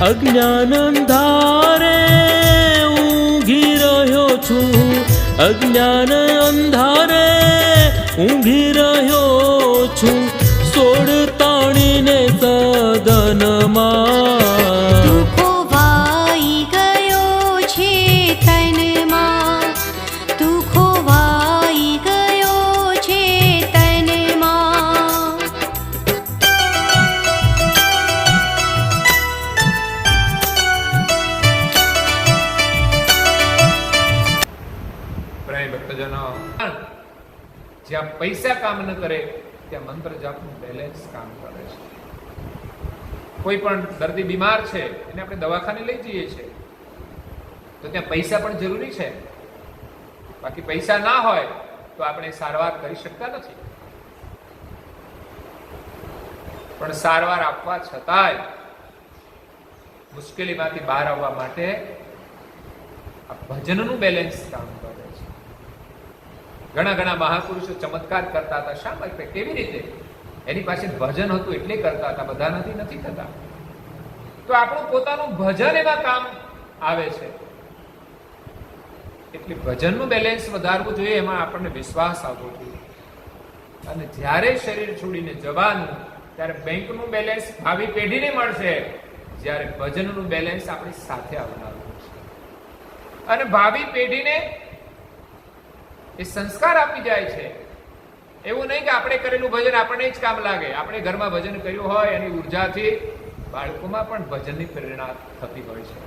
અજ્ઞાન અંધારે ઊંઘી રહ્યો છું, અજ્ઞાન અંધારે ઊંઘી રહ્યો છું, સોડ તાણીને સદનમાં દુઃખો વાઈ ગયો છે તનમાં, દુઃખો વાઈ ગયો છે તનમાં. પ્રાય ભક્તજનો, જ્યાં પૈસા કામ ન કરે ત્યાં મંત્ર જાપનું બેલેન્સ કામ કરે છે. કોઈ પણ દર્દી બીમાર છે એને આપણે દવાખાને લઈ જઈએ છીએ તો ત્યાં પૈસા પણ જરૂરી છે. બાકી પૈસા ના હોય તો આપણે સારવાર કરી શકતા નથી. પણ સારવાર આપવા છતાંય મુશ્કેલીમાંથી બહાર આવવા માટે આ ભજનનું બેલેન્સ કામ કરે છે. ઘણા ઘણા મહાપુરુષો ચમત્કાર કરતા હતા. શા માટે? કેવી રીતે? એની પાસે ભજન હતું એટલે કરતા હતા, બધા નથી થતા. તો આપણું પોતાનું ભજન એમાં કામ આવે છે. એટલે ભજનનું બેલેન્સ વધારવું જોઈએ, એમાં આપણને વિશ્વાસ આવવો જોઈએ. અને જ્યારે શરીર છોડીને જવાનું ત્યારે બેંકનું બેલેન્સ ભાવિ પેઢીને મળશે, જ્યારે ભજનનું બેલેન્સ આપણી સાથે આવનારું છે. અને ભાવિ પેઢીને એ સંસ્કાર આપી જાય છે. એવું નહીં કે આપણે કરેલું ભજન આપણને જ કામ લાગે. આપણે ઘરમાં ભજન કર્યું હોય એની ઉર્જાથી બાળકોમાં પણ ભજનની પ્રેરણા થતી હોય છે,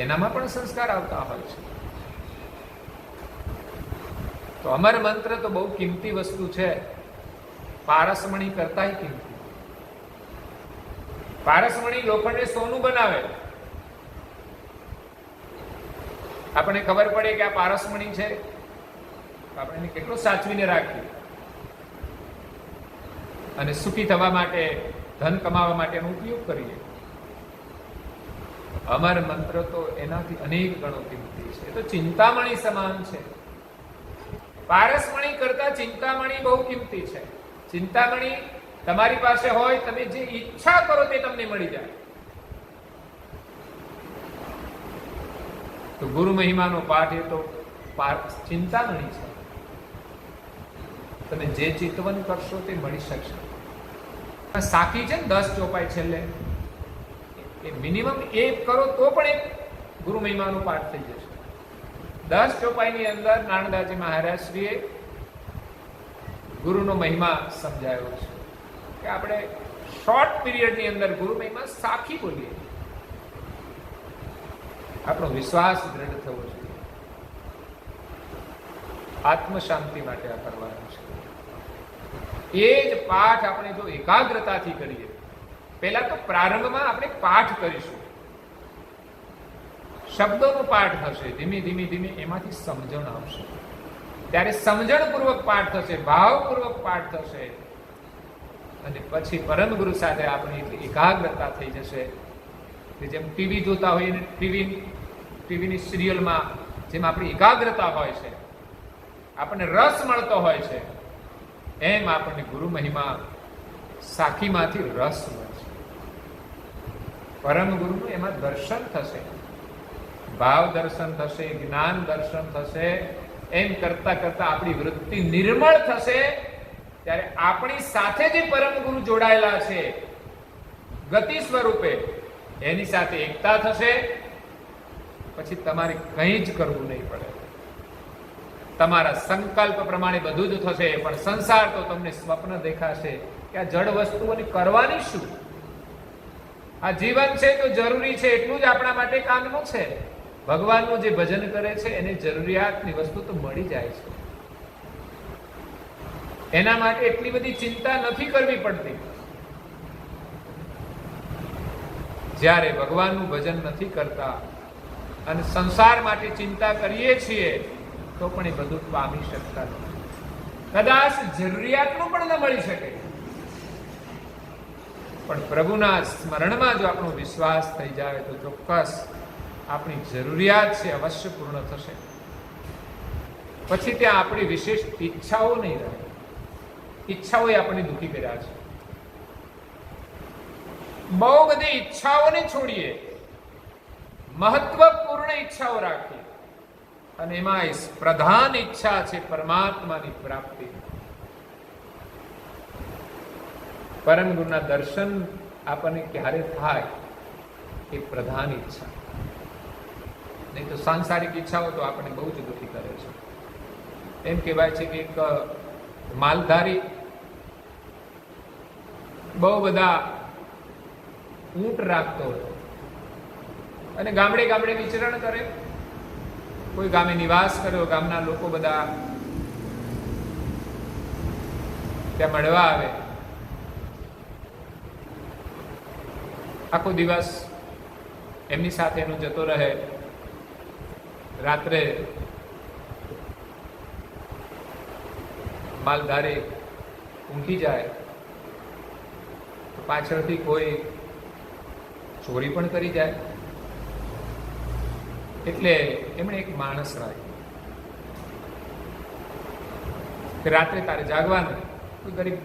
એનામાં પણ સંસ્કાર આવતા હોય છે. તો અમર મંત્ર તો બહુ કિંમતી વસ્તુ છે, પારસમણી કરતાય કિંમતી. પારસમણી લોખંડને સોનું બનાવે. આપણને ખબર પડે કે આ પારસમણી છે, આપણે એને કેટલું સાચવીને રાખીએ અને સુખી થવા માટે, ધન કમાવા માટે એનો ઉપયોગ કરીએ. અમર મંત્ર તો એનાથી અનેક ગણો કિંમતી છે. એ તો ચિંતામણી સમાન છે. પારસમણી કરતા ચિંતામણી બહુ કિંમતી છે. ચિંતામણી તમારી પાસે હોય, તમે જે ઈચ્છા કરો તે તમને મળી જાય. તો ગુરુ મહિમાનો પાઠ એ તો ચિંતામણી છે. તમે જે ચિંતવન કરશો તે મળી શકશે. સાખી છે ને 10 ચોપાઈ છેલ્લે, એ મિનિમમ એ કરો તો પણ એક ગુરુ મહિમાનો પાઠ થઈ જશે. 10 ચોપાઈની અંદર નાનદાજી મહારાજશ્રીએ ગુરુનો મહિમા સમજાયો છે કે આપણે શોર્ટ પીરિયડની અંદર ગુરુ મહિમા સાખી બોલીએ. આપણો વિશ્વાસ દ્રઢ થવો જોઈએ. આત્મ શાંતિ માટે આ કરવાનું છે. એ જ પાઠ આપણે જો એકાગ્રતાથી કરીએ, પહેલા તો પ્રારંભમાં આપણે પાઠ કરીશું, શબ્દોનો પાઠ થશે, ધીમે ધીમે ધીમે એમાંથી સમજણ આવશે. ત્યારે સમજણપૂર્વક પાઠ થશે, ભાવપૂર્વક પાઠ થશે, અને પછી પરમ ગુરુ સાથે આપણી એટલી એકાગ્રતા થઈ જશે કે જેમ ટીવી જોતા હોઈએ, ટીવીની સિરિયલમાં જેમ આપણી એકાગ્રતા હોય છે, આપણને રસ મળતો હોય છે, એમ આપણને ગુરુ મહિમા સાખીમાંથી રસ મળશે. પરમ ગુરુનું એમાં દર્શન થશે, ભાવ દર્શન થશે, જ્ઞાન દર્શન થશે. એમ કરતા કરતા આપણી વૃત્તિ નિર્મળ થશે. ત્યારે આપણી સાથે જે પરમ ગુરુ જોડાયેલા છે ગતિ સ્વરૂપે, એની સાથે એકતા થશે. પછી તમારે કંઈ જ કરવું નહીં પડે. તમારા સંકલ્પ પ્રમાણે બધું જ થશે. પણ સંસાર તો તમને સ્વપ્ન દેખાશે કે આ જડ વસ્તુઓની કરવાની શું? આ જીવન છે તો જરૂરી છે, એટલું જ આપણા માટે કામનું છે. ભગવાનનું જે ભજન કરે છે એને જરૂરિયાતની વસ્તુ તો મળી જાય છે. એના માટે એટલી બધી ચિંતા નથી કરવી પડતી. જ્યારે ભગવાનનું ભજન નથી કરતા અને સંસાર માટે ચિંતા કરીએ છીએ તો પણ એ બધું પામી શકતા નથી. કદાચ જરૂરિયાતનું પણ ન મળી શકે, પણ પ્રભુના સ્મરણમાં જો આપણો વિશ્વાસ થઈ જાય તો ચોક્કસ આપણી જરૂરિયાત છે અવશ્ય પૂર્ણ થશે. પછી ત્યાં આપણી વિશેષ ઈચ્છાઓ નહીં રહે. ઈચ્છાઓએ આપણને દુઃખી કર્યા છે. બહુ બધી ઈચ્છાઓને છોડીએ, મહત્વપૂર્ણ ઈચ્છાઓ રાખીએ, અને એમાં પ્રધાન ઈચ્છા છે પરમાત્માની પ્રાપ્તિ. પરમ ગુરુના દર્શન આપણને ક્યારે થાય એ પ્રધાન ઈચ્છા. નહીં તો સાંસારિક ઈચ્છાઓ તો આપણને બહુ જ દુઃખી કરે છે. એમ કહેવાય છે કે એક માલધારી બહુ બધા ઊંટ રાખતો હતો અને ગામડે ગામડે વિચરણ કરે. કોઈ ગામે નિવાસ કર્યો, ગામના લોકો બધા ત્યાં મળવા આવે. આખો દિવસ એમની સાથે એનું જતો રહે. રાત્રે માલધારી ઊંઘી જાય તો પાછળથી કોઈ ચોરી પણ કરી જાય. એટલે એમણે એક માણસ રાખ્યો કે રાત્રે તારે જાગવાનું. કોઈ ગરીબ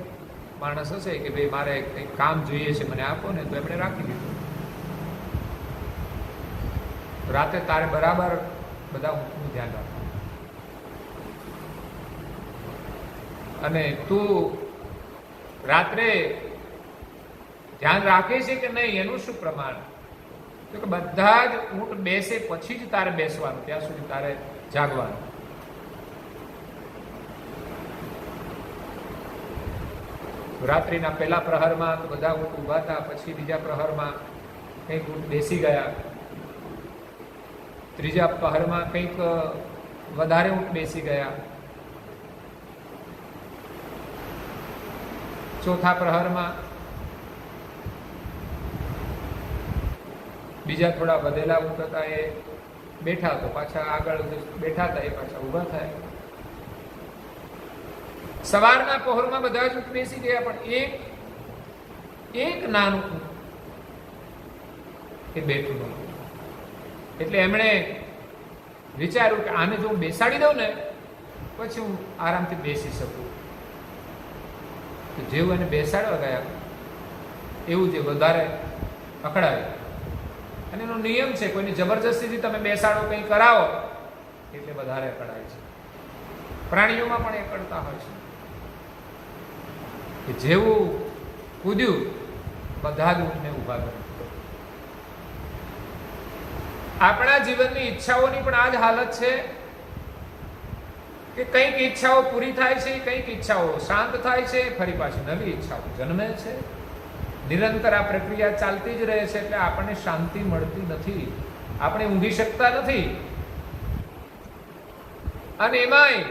માણસ હશે કે ભાઈ મારે કંઈક કામ જોઈએ છે, મને આપો ને, તો એમણે રાખી દીધું. રાત્રે તારે બરાબર બધા ઊંટનું ધ્યાન રાખવું, અને તું રાત્રે ધ્યાન રાખે છે કે નહીં એનું શું પ્રમાણ? તો કે બધા જ ઊંટ બેસે પછી જ તારે બેસવાનું, ત્યાં સુધી તારે જાગવાનું. રાત્રિના પહેલા પ્રહરમાં તો બધા ઊંટ ઊભા હતા, પછી બીજા પ્રહરમાં કંઈક ઊંટ બેસી ગયા, ત્રીજા પ્રહરમાં કંઈક વધારે ઊંટ બેસી ગયા, ચોથા પ્રહરમાં બીજા થોડા વધેલા ઊંટ હતા એ બેઠા, તો પાછા આગળ બેઠા હતા એ પાછા ઊભા થાય. સવારના પહોરમાં બધા જ ઊંટ બેસી ગયા, પણ એક નાનું ઊંટ એ બેઠું નહોતું. એટલે એમણે વિચાર્યું કે આને જો હું બેસાડી દઉં ને પછી હું આરામથી બેસી શકું. તો જેવું એને બેસાડવા ગયા એવું જે વધારે અકળાય. અને એનો નિયમ છે, કોઈની જબરજસ્તીથી તમે બેસાડો, કંઈ કરાવો એટલે વધારે અકળાય છે. પ્રાણીઓમાં પણ એ કરતા હોય છે કે જેવું કૂદ્યું બધા જ ઊંટને ઊભા કર્યું. આપણા જીવનની ઈચ્છાઓની પણ આ જ હાલત છે કે કંઈક ઈચ્છાઓ પૂરી થાય છે, કંઈક ઈચ્છાઓ શાંત થાય છે, ફરી પાછી નવી ઈચ્છાઓ જન્મે છે. નિરંતર આ પ્રક્રિયા ચાલતી જ રહે છે. એટલે આપણને શાંતિ મળતી નથી, આપણે ઊંઘી શકતા નથી. અને એમાંય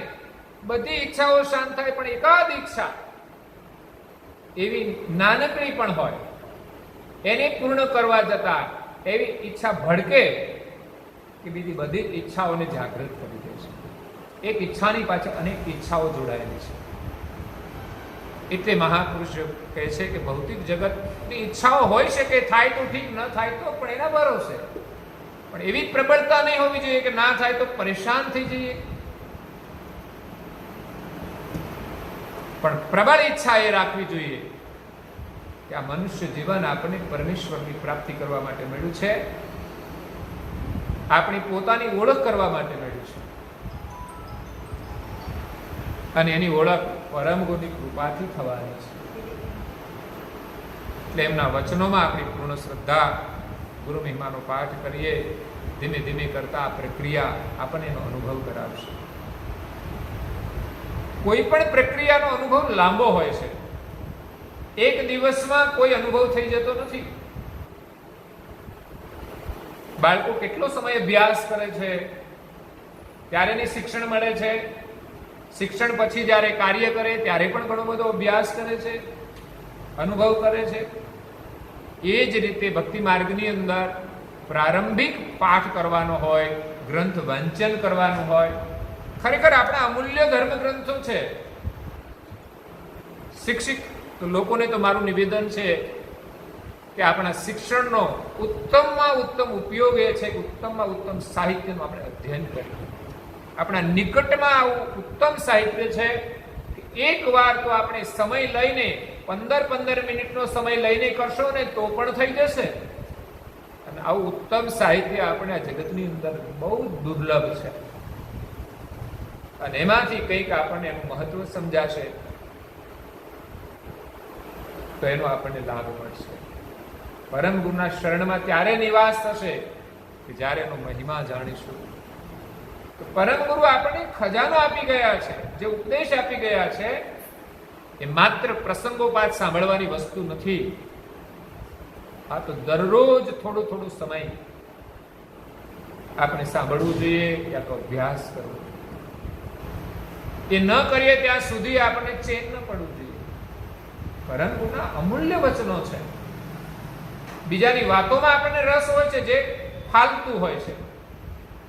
બધી ઈચ્છાઓ શાંત થાય, પણ એકાદ ઈચ્છા એવી નાનકડી પણ હોય, એને પૂર્ણ કરવા જતા એવી ઈચ્છા ભડકે કે બીજી બધી ઈચ્છાઓને જાગૃત કરી દે છે. એક ઈચ્છાની પાછળ અનેક ઈચ્છાઓ જોડાયેલી છે. એટલે મહાપુરુષો કહે છે કે ભૌતિક જગતની ઈચ્છાઓ હોઈ શકે, થાય તો ઠીક, ન થાય તો પણ એના ભરોસે. પણ એવી પ્રબળતા નહીં હોવી જોઈએ કે ના થાય તો પરેશાન થઈ જઈએ. પણ પ્રબળ ઈચ્છા એ રાખવી જોઈએ કે આ મનુષ્ય જીવન આપણને પરમેશ્વરની પ્રાપ્તિ કરવા માટે મળ્યું છે, આપણી પોતાની ઓળખ કરવા માટે મળ્યું છે, અને એની ઓળખ પરમ ગુરુની કૃપાથી થવાની છે. એટલે એમના વચનોમાં આપણી પૂર્ણ શ્રદ્ધા, ગુરુ મહિમાનો પાઠ કરીએ, ધીમે ધીમે કરતા આ પ્રક્રિયા આપણને એનો અનુભવ કરાવશે. કોઈ પણ પ્રક્રિયાનો અનુભવ લાંબો હોય છે. એક દિવસમાં કોઈ અનુભવ થઈ જતો નથી. બાળકો કેટલો સમય અભ્યાસ કરે છે, ત્યારે એને શિક્ષણ મળે છે. શિક્ષણ પછી જ્યારે કાર્ય કરે ત્યારે પણ ઘણો બધો અભ્યાસ કરે છે, અનુભવ કરે છે. એ જ રીતે ભક્તિ માર્ગની અંદર પ્રારંભિક પાઠ કરવાનો હોય, ગ્રંથ વાંચન કરવાનું હોય. ખરેખર આપણા અમૂલ્ય ધર્મ ગ્રંથો છે. શિક્ષિત લોકોને તો મારું નિવેદન છે કે આપણા શિક્ષણનો ઉત્તમમાં ઉત્તમ ઉપયોગ એ છે કે ઉત્તમમાં ઉત્તમ સાહિત્યનું આપણે અધ્યયન કરીએ. આપણા નિકટમાં આવું ઉત્તમ સાહિત્ય છે કે એક વાર તો આપણે સમય લઈને 15 મિનિટનો સમય લઈને કરશો ને તો પણ થઈ જશે. અને આવું ઉત્તમ સાહિત્ય આપણે આ જગતની અંદર બહુ દુર્લભ છે. અને એમાંથી કંઈક આપણને એનું મહત્વ સમજાશે તો એનો આપણને લાભ મળશે. પરમ ગુરુના શરણમાં ત્યારે નિવાસ થશે કે જ્યારે એનો મહિમા જાણીશું. તો પરમ ગુરુ આપણને ખજાનો આપી ગયા છે, જે ઉપદેશ આપી ગયા છે એ માત્ર પ્રસંગોપાત સાંભળવાની વસ્તુ નથી. આ તો દરરોજ થોડું સમય આપણે સાંભળવું જોઈએ, યા તો અભ્યાસ કરવો. એ ન કરીએ ત્યાં સુધી આપણને ચેન ન પડવું જોઈએ. પરમ ગુરુના અમૂલ્ય વચનો છે. બીજાની વાતોમાં આપણને રસ હોય છે, જે ફાલતુ હોય છે.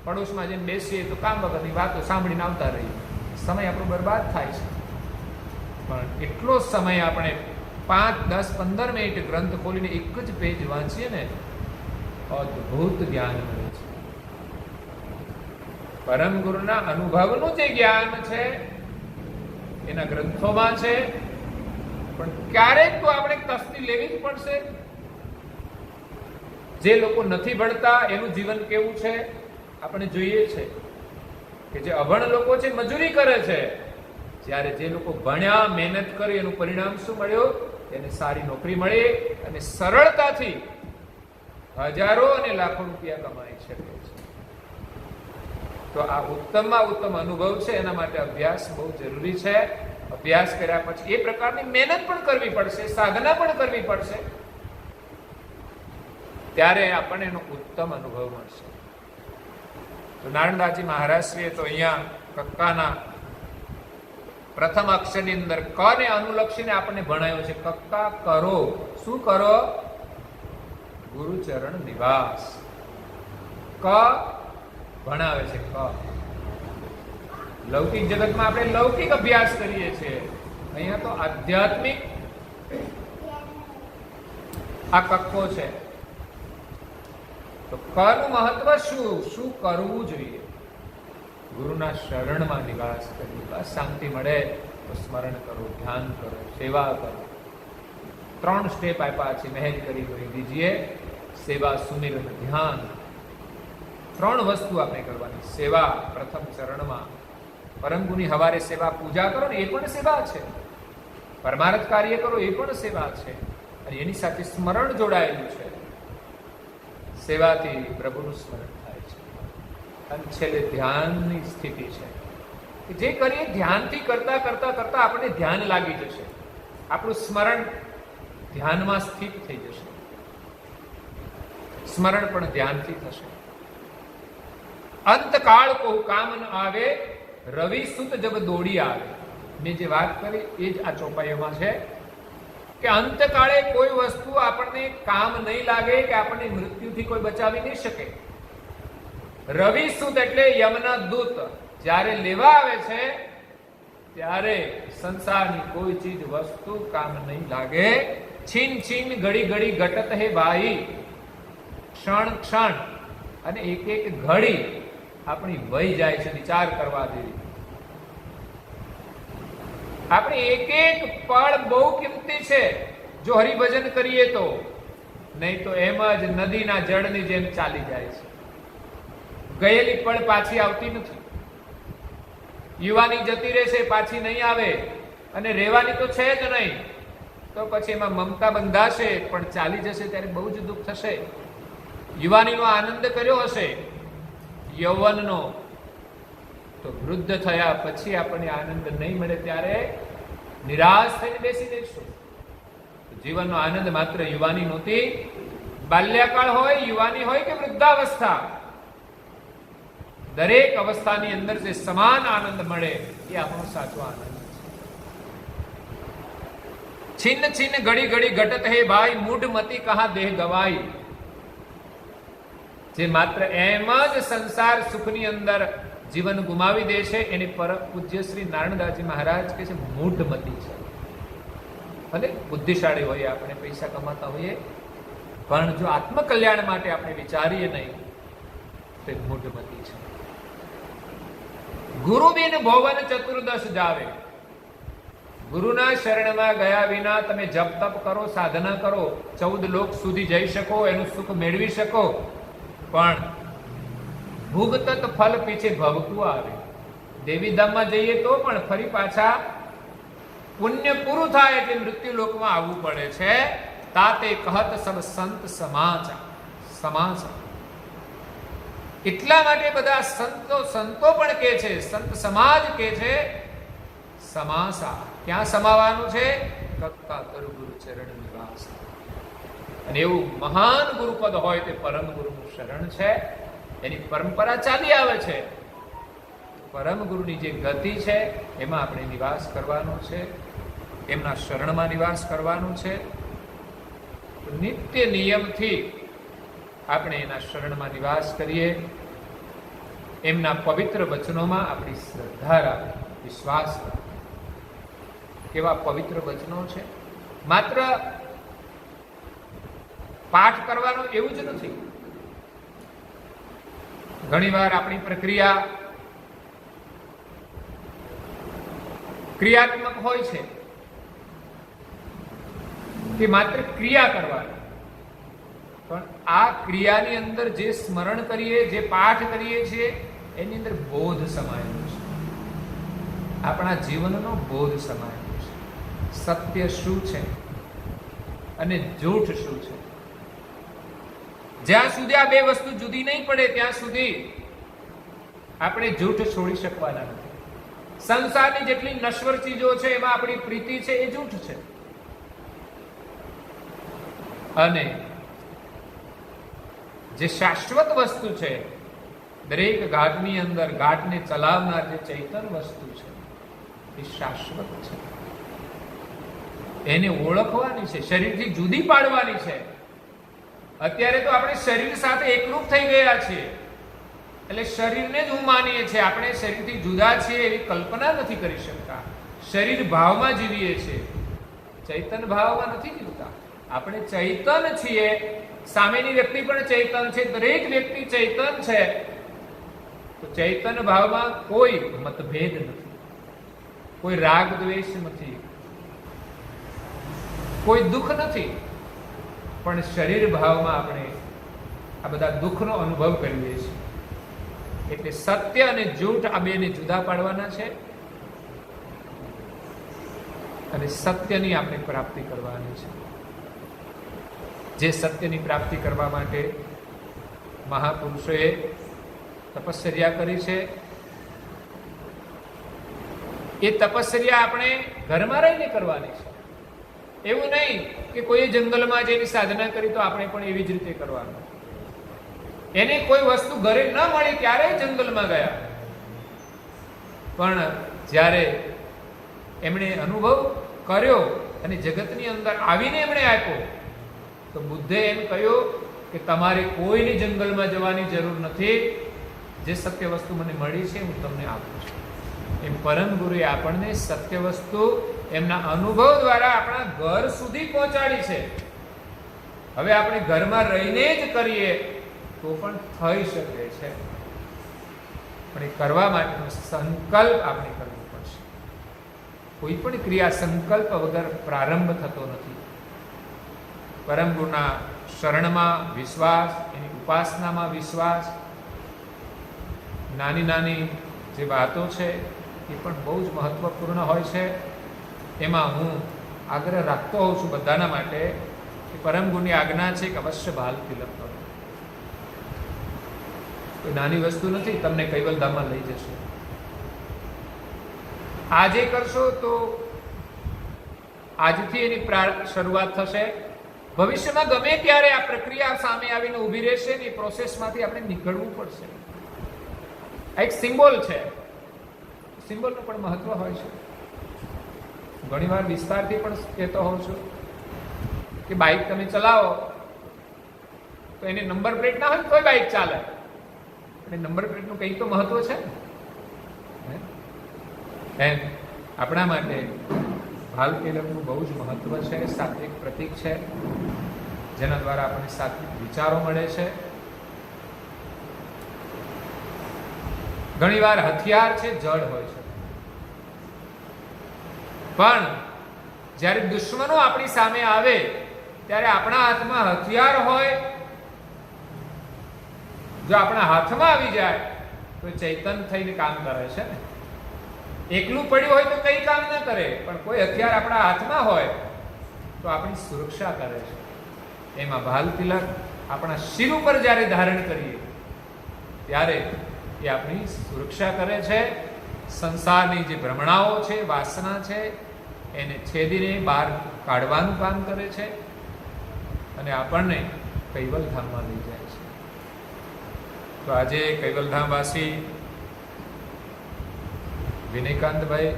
પડોશમાં જઈને બેસીએ તો કામ વગરની વાતો સાંભળીને આવતા રહીએ, સમય આપણો બરબાદ થાય છે. પણ એટલો સમય આપણે 5, 10, 15 મિનિટ ગ્રંથ ખોલીને એક જ પેજ વાંચીએ ને, અદ્ભુત જ્ઞાન મળે છે. પરમ ગુરુના અનુભવનું જે જ્ઞાન છે એના ગ્રંથોમાં છે, પણ ક્યારેક તો આપણે તસ્તી લેવી જ પડશે. જે લોકો નથી ભણતા એનું જીવન કેવું છે આપણે જોઈએ છે, કે જે અભણ લોકો છે મજૂરી કરે છે, જ્યારે જે લોકો ભણ્યા, મહેનત કરી, એનું પરિણામ શું મળ્યું? એને સારી નોકરી મળી અને સરળતાથી હજારો અને લાખો રૂપિયા કમાઈ શકે છે. તો આ ઉત્તમમાં ઉત્તમ અનુભવ છે, એના માટે અભ્યાસ બહુ જરૂરી છે. અભ્યાસ કર્યા પછી એ પ્રકારની મહેનત પણ કરવી પડશે, સાધના પણ કરવી પડશે, ત્યારે આપણને એનો ઉત્તમ અનુભવ મળશે. તો નારાયણદાસજી મહારાજશ્રીએ તો અહીંયા કક્કાના પ્રથમ અક્ષરની અંદર ક ને અનુલક્ષીને આપણને ભણાયો છે. કક્કા કરો, શું કરો? ગુરુચરણ નિવાસ. ક ભણાવે છે. ક લૌકિક જગતમાં આપણે લૌકિક અભ્યાસ કરીએ છીએ, અહીંયા તો આધ્યાત્મિક આ કક્કો છે. તો ક નું મહત્વ શું કરવું જોઈએ? ગુરુના શરણમાં નિવાસ કરી, બસ શાંતિ મળે તો સ્મરણ કરો, ધ્યાન કરો, સેવા કરો. 3 સ્ટેપ આપ્યા છે. મહેલ કરી ગઈ દીજીએ, સેવા, સુમિરન, ધ્યાન. 3 વસ્તુ આપણે કરવાની. સેવા પ્રથમ ચરણમાં, પરમ ગુરુની હવારે સેવા પૂજા કરો ને એ પણ સેવા છે. પરમાર્થ કાર્ય કરો એ પણ સેવા છે. અને એની સાથે સ્મરણ જોડાયેલું છે. સેવાથી પ્રભુનું સ્મરણ થાય છે. અને છેલ્લે ધ્યાનની સ્થિતિ છે, કે જે કરીએ ધ્યાનથી કરતા કરતા કરતા આપણને ધ્યાન લાગી જશે, આપણું સ્મરણ ધ્યાનમાં સ્થિત થઈ જશે. સ્મરણ પણ ધ્યાનથી થશે. અંતકાળ કો કામ ન આવે, રવિ સુત જબ દોડી આવે. મેં જે વાત કરી એ જ આ ચોપાઈઓમાં છે, કે અંતકાળે કોઈ વસ્તુ આપણને કામ નહીં લાગે, કે આપણને મૃત્યુથી કોઈ બચાવી નહીં શકે. રવિ સુત એટલે યમના દૂત જ્યારે લેવા આવે છે, ત્યારે સંસારની કોઈ ચીજ વસ્તુ કામ નહીં લાગે. છીન છીન ઘડી ઘડી ઘટત હે ભાઈ. ક્ષણ ક્ષણ અને એક એક ઘડી આપણી વહી જાય છે, વિચાર કરવા જેવી. આપણે એક એક પળ બહુ કિંમતી છે જો હરિભજન કરીએ તો, નહીં તો એમ જ નદીના જળની જેમ ચાલી જાય છે. ગયેલી પળ પાછી આવતી નથી. યુવાની જતી રહેશે, પાછી નહીં આવે, અને રહેવાની તો છે જ નહીં. તો પછી એમાં મમતા બંધાશે, પણ ચાલી જશે ત્યારે બહુ જ દુઃખ થશે. યુવાનીનો આનંદ કર્યો હશે, યૌવનનો, તો વૃદ્ધ થયા પછી આપણને આનંદ નહીં મળે ત્યારે નિરાશ થઈને બેસી જઈશું. જીવનનો આનંદ માત્ર યુવાની નહોતી. બાલ્યકાળ હોય, યુવાની હોય કે વૃદ્ધાવસ્થા, દરેક અવસ્થાની અંદર જે સમાન આનંદ મળે એ આપણો સાચો આનંદ છે. છિન્ન છિન્ન ઘડી ઘડી ઘટત હે ભાઈ, મૂઢ મતી કહા દેહ ગવાઈ. જે માત્ર એમ જ સંસાર સુખની અંદર જીવન ગુમાવી દે છે, એને પરમ પૂજ્ય શ્રી નારાયણદાસજી મહારાજ કહે છે મૂઢમતી છે. ભલે બુદ્ધિશાળી હોઈએ, આપણે પૈસા કમાતા હોઈએ, પણ જો આત્મકલ્યાણ માટે આપણે વિચારીએ નહીં તો મૂઢમતી છે. ગુરુ બિન ભોવન ચતુર્દશ જાવે. ગુરુના શરણમાં ગયા વિના તમે જપ તપ કરો, સાધના કરો, 14 લોક સુધી જઈ શકો, એનું સુખ મેળવી શકો, પણ ભૂગતત ફલ પીછે ભવતું આવે. દેવીધામમાં જઈએ તો પણ ફરી પાછા પુણ્ય પૂરું થાય એટલે મૃત્યુ લોકમાં આવવું પડે છે. તાતે કહત સબ સંત સમાચાર. એટલા માટે બધા સંતો પણ કહે છે, સંત સમાજ કહે છે સમાસા. ક્યાં સમાવાનું છે? કક્કા કરુ ગુરુ ચરણ નિવાસ. અને એવું મહાન ગુરુપદ હોય તે પરમ ગુરુનું શરણ છે. એની પરંપરા ચાલી આવે છે. પરમ ગુરુની જે ગતિ છે એમાં આપણે નિવાસ કરવાનો છે, એમના શરણમાં નિવાસ કરવાનું છે. નિત્ય નિયમથી આપણે એના શરણમાં નિવાસ કરીએ, એમના પવિત્ર વચનોમાં આપણી શ્રદ્ધા રાખે, વિશ્વાસ રાખે. કેવા પવિત્ર વચનો છે! માત્ર પાઠ કરવાનો એવું જ નથી. ઘણીવાર આપણી પ્રક્રિયા ક્રિયાત્મક હોય છે કે માત્ર ક્રિયા કરવાની, પણ આ ક્રિયાની અંદર જે સ્મરણ કરીએ, જે પાઠ કરીએ છીએ, એની અંદર બોધ સમાયેલો છે. આપણા જીવનનો બોધ સમાયેલો છે. સત્ય શું છે અને જૂઠ શું છે. જ્યાં સુધી આ બે વસ્તુ જુદી નહીં પડે ત્યાં સુધી આપણે જૂઠ છોડી શકવાના નથી. સંસારની જેટલી નશ્વર ચીજો છે એમાં આપણી પ્રીતિ છે એ જૂઠ છે, અને જે શાશ્વત વસ્તુ છે, દરેક ઘાટની અંદર ઘાટને ચલાવનાર જે ચૈતન વસ્તુ છે એ શાશ્વત છે. એને ઓળખવાની છે, શરીરથી જુદી પાડવાની છે. અત્યારે તો આપણે શરીર સાથે એકરૂપ થઈ ગયા છીએ, એટલે શરીરને જ હું માનીએ છીએ. આપણે શરીરથી જુદા છીએ એવી કલ્પના નથી કરી શકતા. શરીર ભાવમાં જીવીએ છીએ, ચૈતન ભાવમાં નથી જીવતા. આપણે ચૈતન છીએ, સામેની વ્યક્તિ પણ ચૈતન છે, દરેક વ્યક્તિ ચૈતન છે. તો ચૈતન ભાવમાં કોઈ મતભેદ નથી, કોઈ રાગ દ્વેષ નથી, કોઈ દુઃખ નથી. પણ શરીર ભાવમાં આપણે આ બધા દુઃખનો અનુભવ કરીએ છીએ. એટલે સત્ય અને જૂઠ આ બેને જુદા પાડવાના છે, અને સત્યની આપણે પ્રાપ્તિ કરવાની છે. જે સત્યની પ્રાપ્તિ કરવા માટે મહાપુરુષોએ તપશ્ચર્યા કરી છે, એ તપશ્ચર્યા આપણે ઘરમાં રહીને કરવાની છે. એવું નહીં કે કોઈએ જંગલમાં જઈને સાધના કરી તો આપણે પણ એવી જ રીતે કરવાનું. એને કોઈ વસ્તુ ઘરે ન મળી ત્યારે જંગલમાં ગયા, પણ જ્યારે એમણે અનુભવ કર્યો અને જગતની અંદર આવીને એમણે આપ્યો, તો બુદ્ધે એમ કહ્યું કે તમારે કોઈને જંગલમાં જવાની જરૂર નથી. જે સત્ય વસ્તુ મને મળી છે હું તમને આપું છું. એમ પરમ ગુરુએ આપણને સત્ય વસ્તુ એમના અનુભવ દ્વારા આપણા ઘર સુધી પહોંચાડી છે. હવે આપણે ઘરમાં રહીને જ કરીએ તો પણ થઈ શકે છે, પણ એ કરવા માટેનો સંકલ્પ આપણે કરવો પડશે. કોઈ પણ ક્રિયા સંકલ્પ વગર પ્રારંભ થતો નથી. પરમ ગુરુના શરણમાં વિશ્વાસ, એની ઉપાસનામાં વિશ્વાસ, નાની નાની જે વાતો છે એ પણ બહુ જ મહત્વપૂર્ણ હોય છે. એમાં હું આગ્રહ રાખતો હોઉં છું બધાના માટે કે પરમ ગુરુની આજ્ઞા છે કે અવશ્ય બાલ તિલક કરો. કોઈ નાની વસ્તુ નથી, તમને કૈવલધામમાં લઈ જશે. આજે કરશો તો આજથી એની શરૂઆત થશે. ભવિષ્યમાં ગમે ત્યારે આ પ્રક્રિયા સામે આવીને ઊભી રહેશે ને એ પ્રોસેસમાંથી આપણે નીકળવું પડશે. આ એક સિમ્બોલ છે, સિમ્બોલનું પણ મહત્વ હોય છે. ઘણીવાર વિસ્તારથી પણ કહેતો હોઉં છું કે બાઇક તમે ચલાવો તો એની નંબર પ્લેટ ના હોય તોય બાઇક ચાલે. અને નંબર પ્લેટનું કંઈક તો મહત્વ છે. એમ આપણા માટે ભાલ તિલકનું બહુ જ મહત્વ છે. સાત્વિક પ્રતીક છે જેના દ્વારા આપણને સાત્વિક વિચારો મળે છે. ઘણીવાર હથિયાર છે જળ હોય છે. પણ જ્યારે દુશ્મનો આપણી સામે આવે ત્યારે આપણા હાથમાં હથિયાર હોય, જો આપણા હાથમાં આવી જાય તો ચૈતન થઈને કામ કરે છે ને. એકલું પડ્યું હોય તો કઈ કામ ન કરે, પણ કોઈ હથિયાર આપણા હાથમાં હોય તો આપણી સુરક્ષા કરે છે. એમાં ભાલ તિલક આપણા શિર ઉપર જ્યારે ધારણ કરીએ ત્યારે એ આપણી સુરક્ષા કરે છે. સંસારની જે ભ્રમણાઓ છે, વાસના છે, એને છેદીને બહાર કાઢવાનું કામ કરે છે અને આપણને કૈવલધામમાં લઈ જાય છે. તો આજે કૈવલધામવાસી વિનયકાંતભાઈ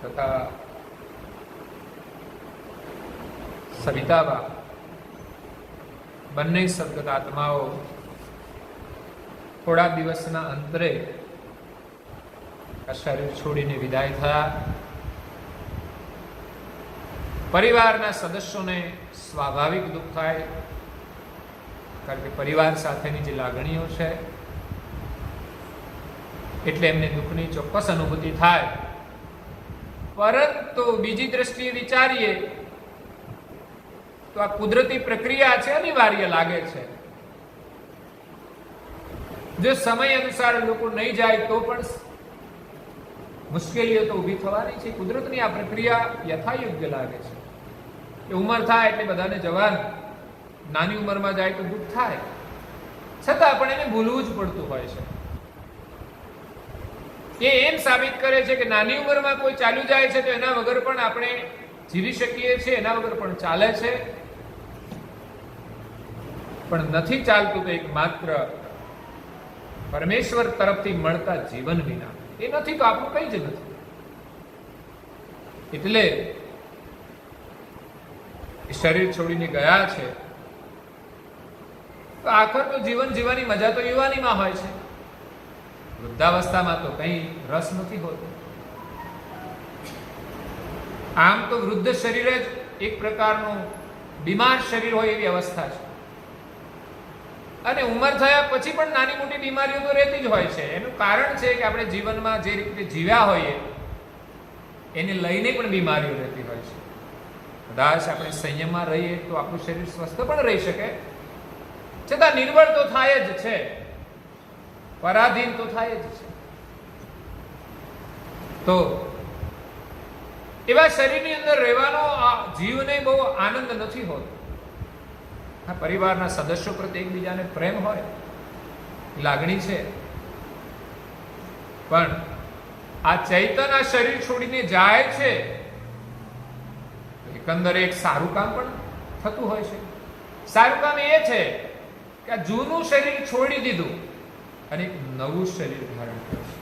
તથા સવિતાબા બંને સદગત આત્માઓ થોડા દિવસના અંતરે આ શરીર છોડીને વિદાય થયા. પરિવારના સદસ્યોને સ્વાભાવિક દુઃખ થાય, કારણ કે પરિવાર સાથેની જે લાગણીઓ છે એટલે એમને દુઃખની ચોક્કસ અનુભૂતિ થાય. પરંતુ બીજી દ્રષ્ટિએ વિચારીએ તો આ કુદરતી પ્રક્રિયા છે, અનિવાર્ય લાગે છે. જો સમય અનુસાર લોકો નહીં જાય તો પણ મુશ્કેલીઓ તો ઊભી થવાની છે. કુદરતની આ પ્રક્રિયા યથાયોગ્ય લાગે છે કે ઉંમર થાય એટલે બધાને જવાન, નાની ઉંમરમાં જાય તો દુઃખ થાય, છતાં પણ એને ભૂલવું જ પડતું હોય છે. એ એમ સાબિત કરે છે કે નાની ઉંમરમાં કોઈ ચાલ્યું જાય છે તો એના વગર પણ આપણે જીવી શકીએ છીએ, એના વગર પણ ચાલે છે. પણ નથી ચાલતું તો એક માત્ર પરમેશ્વર તરફથી મળતા જીવન વિના. એ નથી તો આપણું કઈ જ નથી. એટલે શરીર છોડીને ગયા છે તો આખર તો જીવન જીવવાની મજા તો યુવાનીમાં હોય છે. વૃદ્ધાવસ્થામાં તો કઈ રસ નથી હોતો. આમ તો વૃદ્ધ શરીર જ એક પ્રકારનું બીમાર શરીર હોય એવી અવસ્થા છે. અને ઉંમર થયા પછી પણ નાની મોટી બીમારીઓ તો રહેતી જ હોય છે. એનું કારણ છે કે આપણે જીવનમાં જે રીતે જીવ્યા હોઈએ એને લઈને પણ બીમારીઓ રહેતી હોય છે. કદાચ આપણે સંયમમાં રહીએ તો આપણું શરીર સ્વસ્થ પણ રહી શકે, છતાં નિર્બળ તો થાય જ છે, પરાધીન તો થાય જ છે. તો એવા શરીરની અંદર રહેવાનો જીવને બહુ આનંદ નથી હોતો. આ પરિવારના સદસ્યો પ્રત્યે એકબીજાને પ્રેમ હોય, લાગણી છે, પણ આ ચૈતન આ શરીર છોડીને જાય છે એકંદરે એક સારું કામ પણ થતું હોય છે. સારું કામ એ છે કે આ જૂનું શરીર છોડી દીધું અને એક નવું શરીર ધારણ કર્યું.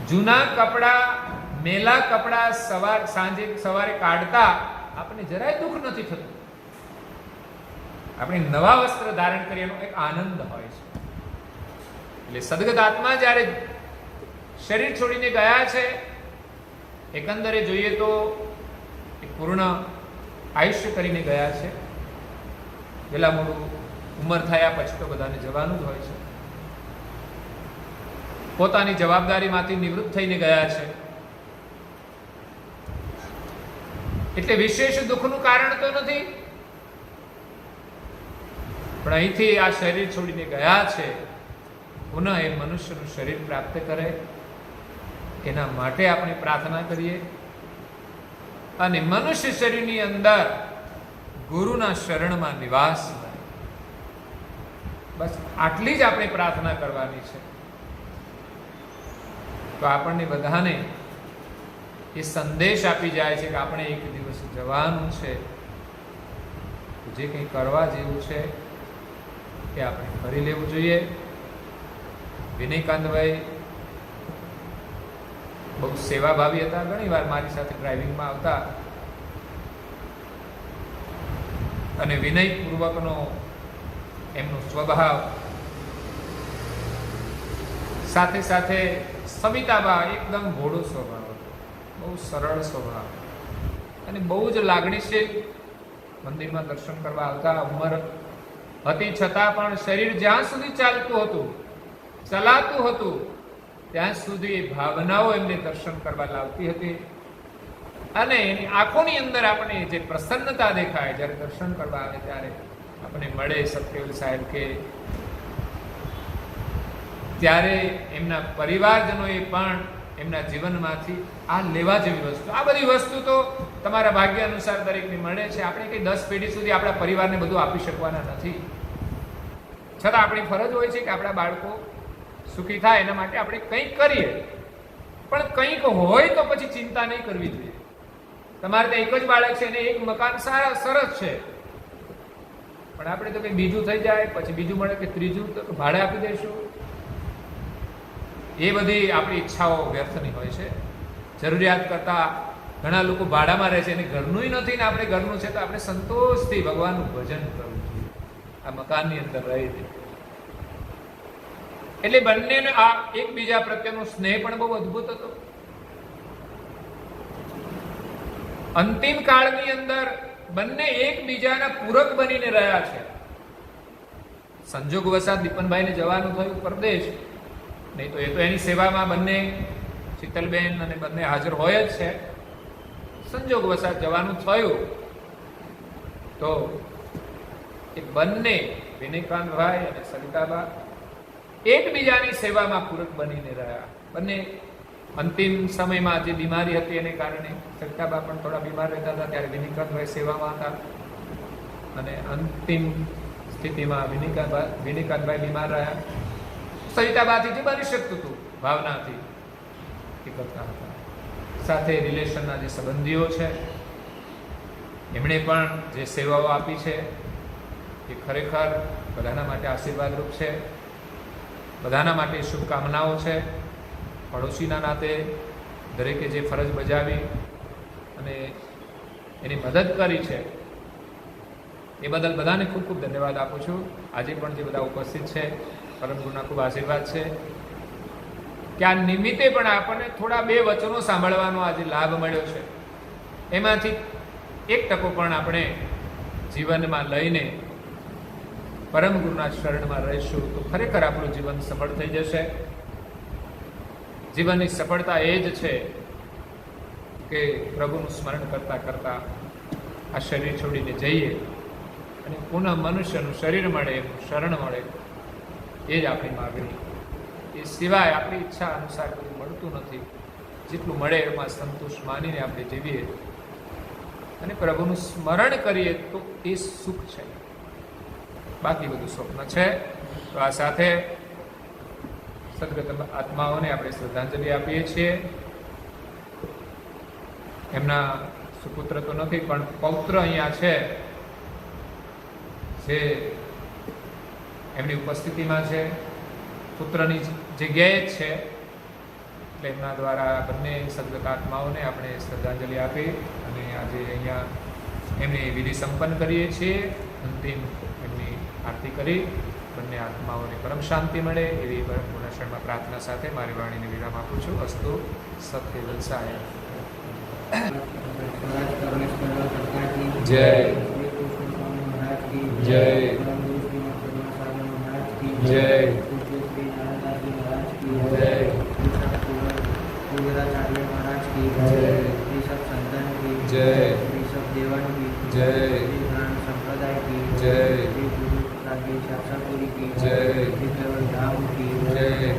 જૂના કપડા, મેલા કપડા સવારે કાઢતા આપણને જરાય દુઃખ નથી થતું. આપણે નવા વસ્ત્ર ધારણ કરીએનો એક આનંદ હોય છે. એટલે સદગત આત્મા જ્યારે શરીર છોડીને ગયા છે, એકંદરે જોઈએ તો પૂર્ણ આયુષ્ય કરીને ગયા છે. પેલા મોડું ઉંમર થયા પછી તો બધાને જવાનું જ હોય છે. પોતાની જવાબદારીમાંથી નિવૃત્ત થઈને ગયા છે. એટલે વિશેષ દુઃખનું કારણ તો નથી, પણ અહીંથી આ શરીર છોડીને ગયા છે, પુનઃ એ મનુષ્યનું શરીર પ્રાપ્ત કરે એના માટે આપણે પ્રાર્થના કરીએ. અને મનુષ્ય શરીરની અંદર ગુરુના શરણમાં નિવાસ થાય. બસ આટલી જ આપણે પ્રાર્થના કરવાની છે. તો આપણને બધાને એ સંદેશ આપી જાય છે કે આપણે એક દિવસ જવાનું છે. જે કંઈ કરવા જેવું છે એ આપણે કરી લેવું જોઈએ. વિનયકાંતભાઈ બહુ સેવાભાવી હતા. ઘણી વાર મારી સાથે ડ્રાઇવિંગમાં આવતા અને વિનયપૂર્વકનો એમનો સ્વભાવ, સાથે સાથે સવિતાબા એકદમ ભોળો સ્વભાવ હતો, બહુ સરળ સ્વભાવ અને બહુ જ લાગણીશીલ. મંદિરમાં દર્શન કરવા આવતા. ઉંમર હતી છતાં પણ શરીર જ્યાં સુધી ચાલતું હતું, ચલાતું હતું ત્યાં સુધી એ ભાવનાઓ એમને દર્શન કરવા લાવતી હતી. અને એની આંખોની અંદર આપણે જે પ્રસન્નતા દેખાય જ્યારે દર્શન કરવા આવે ત્યારે આપણે મળે સત્યવેલ સાહેબ કે ત્યારે એમના પરિવારજનોએ પણ એમના જીવનમાંથી આ લેવા જેવી વસ્તુ, આ બધી વસ્તુ તો તમારા ભાગ્ય અનુસાર દરેકને મળે છે. આપણે કઈ 10 પેઢી સુધી આપણા પરિવારને બધું આપી શકવાના નથી. છતાં આપણી ફરજ હોય છે કે આપણા બાળકો સુખી થાય એના માટે આપણે કંઈક કરીએ. પણ કંઈક હોય તો પછી ચિંતા નહીં કરવી જોઈએ. તમારે તો એક જ બાળક છે ને એક મકાન સારા સરસ છે, પણ આપણે તો કંઈક બીજું થઈ જાય, પછી બીજું મળે કે ત્રીજું, તો ભાડે આપી દઈશું. એ બધી આપણી ઈચ્છાઓ વ્યર્થની હોય છે. જરૂરિયાત કરતા ઘણા લોકો ભાડામાં રહે છે અને ઘરનું નથી ને આપણે ઘરનું છે, તો આપણે સંતોષથી ભગવાનનું ભજન કરવું જોઈએ આ મકાનની અંદર રહી છે. એટલે બંનેને આ એકબીજા પ્રત્યેનો સ્નેહ પણ બહુ અદભુત હતો. અંતિમ કાળની અંદર બંને એકબીજાના પૂરક બનીને રહ્યા છે. સંજોગ વસાત દીપનભાઈને જવાનું થયું પરદેશ, નહીં તો એ તો એની સેવામાં બંને શીતલબેન અને બંને હાજર હોય જ છે. સંજોગ વસાત જવાનું થયું તો એ બંને વિનયકાંતભાઈ અને સરિતાબા એકબીજાની સેવામાં પૂરક બનીને રહ્યા. બંને અંતિમ સમયમાં જે બીમારી હતી એને કારણે સરિતાબા પણ થોડા બીમાર રહેતા હતા, ત્યારે વિનયકાંતભાઈ સેવામાં હતા. અને અંતિમ સ્થિતિમાં વિનયકાંતભાઈ બીમાર રહ્યા. સરિતાબાથી જે બની શકતું હતું ભાવનાથી એ કરતા હતા. સાથે રિલેશનના જે સંબંધીઓ છે એમણે પણ જે સેવાઓ આપી છે એ ખરેખર બધાના માટે આશીર્વાદરૂપ છે, બધાના માટે શુભકામનાઓ છે. પડોશીના નાતે દરેકે જે ફરજ બજાવી અને એની મદદ કરી છે એ બદલ બધાને ખૂબ ખૂબ ધન્યવાદ આપું છું. આજે પણ જે બધા ઉપસ્થિત છે પરમ ગુરુના ખૂબ આશીર્વાદ છે કે આ નિમિત્તે પણ આપણને થોડા 2 વચનો સાંભળવાનો આજે લાભ મળ્યો છે. એમાંથી 1 ટકો પણ આપણે જીવનમાં લઈને પરમ ગુરુના શરણમાં રહીશું તો ખરેખર આપણું જીવન સફળ થઈ જશે. જીવનની સફળતા એ જ છે કે પ્રભુનું સ્મરણ કરતા કરતા આ શરીર છોડીને જઈએ અને પુનઃ મનુષ્યનું શરીર મળે, એનું શરણ મળે, એ જ આપણી માગણી. એ સિવાય આપણી ઈચ્છા અનુસાર બધું મળતું નથી. જેટલું મળે એમાં સંતોષ માનીને આપણે જીવીએ અને પ્રભુનું સ્મરણ કરીએ તો એ સુખ છે, બાકી બધું સ્વપ્ન છે. તો આ સાથે સદગત આત્માઓને આપણે શ્રદ્ધાંજલિ આપીએ છીએ. એમના સુપુત્ર તો નથી પણ પૌત્ર અહીંયા છે જે એમની ઉપસ્થિતિમાં છે, પુત્રની જગ્યાએ જ છે. એટલે એમના દ્વારા બંને સદગત આત્માઓને આપણે શ્રદ્ધાંજલિ આપી અને આજે અહીંયા એમની વિધિ સંપન્ન કરીએ છીએ. અંતિમ એમની આરતી કરી બંને આત્માઓને પરમ શાંતિ મળે એવી પરમ ગુરુના શરણમાં પ્રાર્થના સાથે મારી વાણીને વિરામ આપું છું. અસ્તુ સત્યવેલ સાહેબ જય જય જય पूर्णाचार्य महाराज की जय, ऋषभ संतन की जय, ऋषभ देवन की जय, श्री प्राण संप्रदाय की जय, श्री गुरु राजेश शास्त्रपुरी की जय, श्री केवल धाम की जय।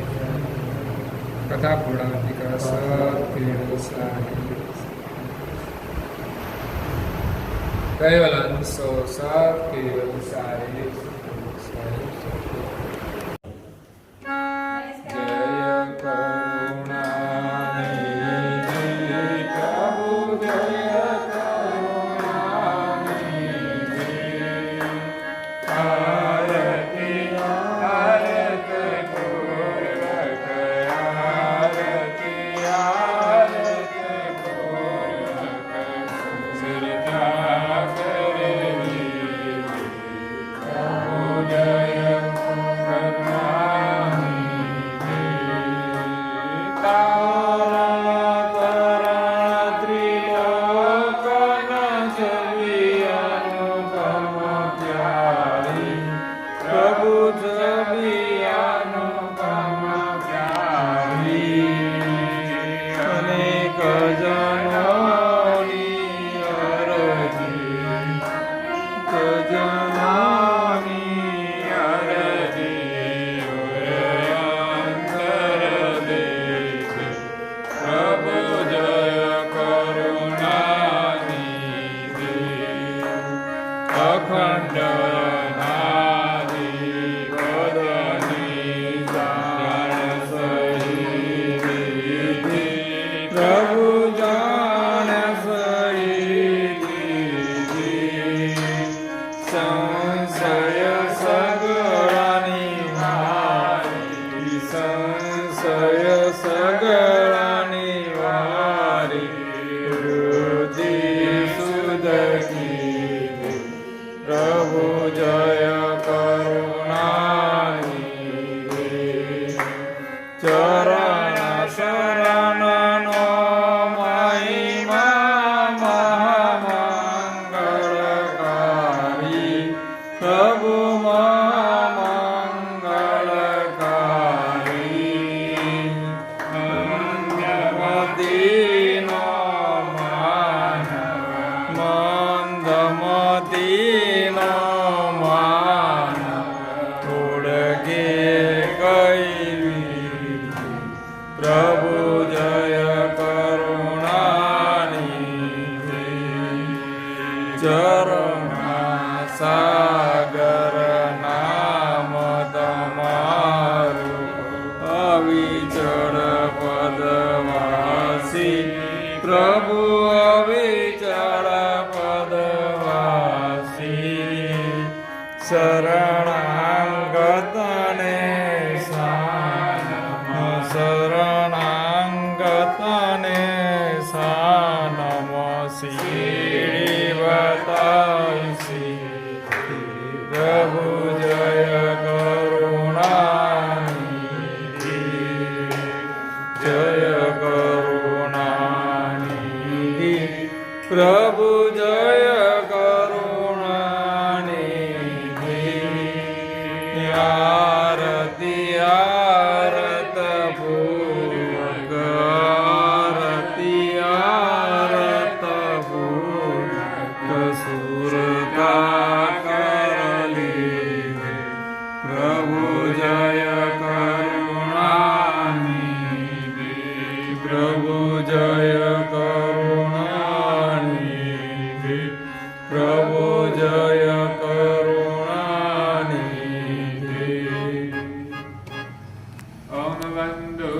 कथा पूर्णावतिका सत्य केवल अंशो सब केवल सारे Jai અખંડ અનાદિ વદની જાણ સહિતિ પ્રભુ જાણ સહિતિ સંશય સગળાની વારી સંશય સગળાની વારી વૃદ્ધિ સુદકી પ્રભુ જય કરુણાની ચરણ શરણનો મહિમા મહામંગળકારી પ્રભુ મહામંગળકારી મંદમતીનો માન મંદમતીનો માન ઓળગે ગઈ પ્રભુ જય કરુણાની ચરણા સાગર નામ તમારું અવિચળ પદવાસી પ્રભુ અવિચળ પદવાસી શરણાંગતને સાનમ શરણાંગતને સાનમ સીડી બતાવસી પ્રભુ જય કરુણાની જય કરુણાની પ્રભુ જય કરુણાની આરતી આરત પૂર્વક આરતી આરત પૂર્વક સુરતા કરલી પ્રભુ જય કરુણાની પ્રભુ જય કરુણાની પ્રભુ જય કરુણાની ઓમ બંધુ